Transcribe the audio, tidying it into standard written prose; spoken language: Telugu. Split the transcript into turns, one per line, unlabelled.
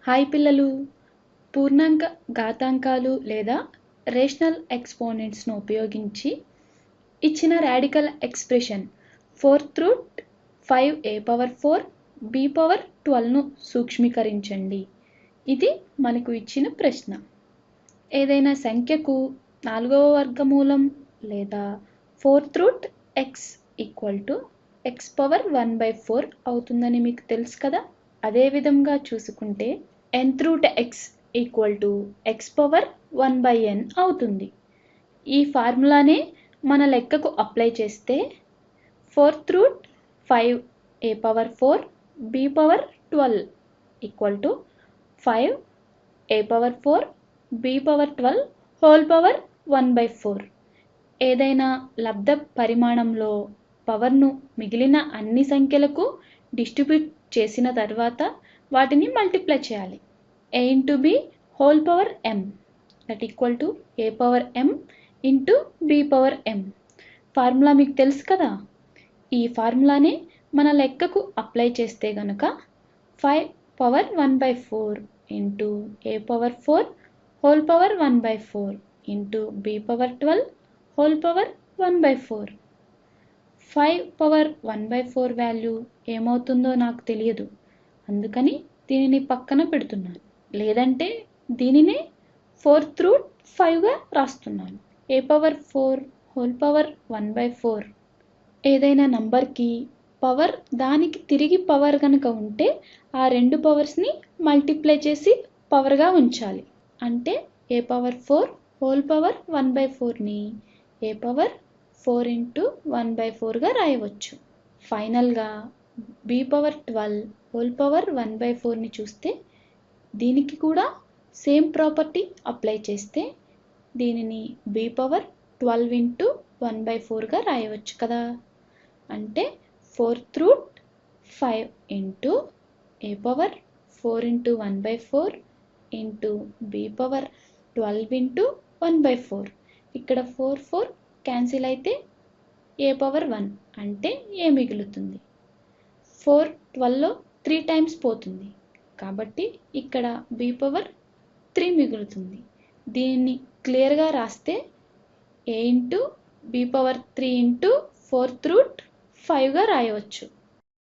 హాయ్ పిల్లలు, పూర్ణాంక ఘాతాంకాలు లేదా రేషనల్ ఎక్స్పోనెంట్స్ను ఉపయోగించి ఇచ్చిన రాడికల్ ఎక్స్ప్రెషన్ 4√5a⁴ b⁴12ను సూక్ష్మీకరించండి. ఇది మనకు ఇచ్చిన ప్రశ్న. ఏదైనా సంఖ్యకు 4వ వర్గమూలం లేదా 4√x = x⁴ అవుతుందని మీకు తెలుసు కదా. అదే విధంగా చూసుకుంటే nth√x = x⁴1n అవుతుంది. ఈ ఫార్ములానే మన లెక్కకు అప్లై చేస్తే 4√5a⁴ b⁴12 = 5a⁴ b⁴12 ఏదైనా లబ్ధ పరిమాణంలో పవర్ను మిగిలిన అన్ని సంఖ్యలకు డిస్ట్రిబ్యూట్ చేసిన తర్వాత వాటిని మల్టిప్లై చేయాలి. a⁴ m = am ఫార్ములా మీకు తెలుసు కదా. ఈ ఫార్ములానే మన లెక్కకు అప్లై చేస్తే గనుక 5^14 a⁴ 1/4 b⁴12 వాల్యూ ఏమవుతుందో నాకు తెలియదు, అందుకని దీనిని పక్కన పెడుతున్నాను. లేదంటే దీనినే 4√5గా రాస్తున్నాను. a⁴ 1/4 ఏదైనా నంబర్కి పవర్ దానికి తిరిగి పవర్ కనుక ఉంటే ఆ రెండు పవర్స్ని మల్టిప్లై చేసి పవర్గా ఉంచాలి. అంటే a⁴ 1/4ని a⁴4×1/4గా రాయవచ్చు. ఫైనల్గా b⁴12 1/4ని చూస్తే దీనికి కూడా సేమ్ ప్రాపర్టీ అప్లై చేస్తే దీనిని b⁴12×1/4గా రాయవచ్చు కదా. అంటే 4√5 a⁴4×1/4 b⁴12×1/4. ఇక్కడ 4 క్యాన్సిల్ అయితే a⁴1 అంటే a మిగులుతుంది. 4 12లో 3 టైమ్స్ పోతుంది కాబట్టి ఇక్కడ b⁴3 మిగులుతుంది. దీన్ని క్లియర్గా రాస్తే a × b⁴3 × 4√5గా రాయవచ్చు.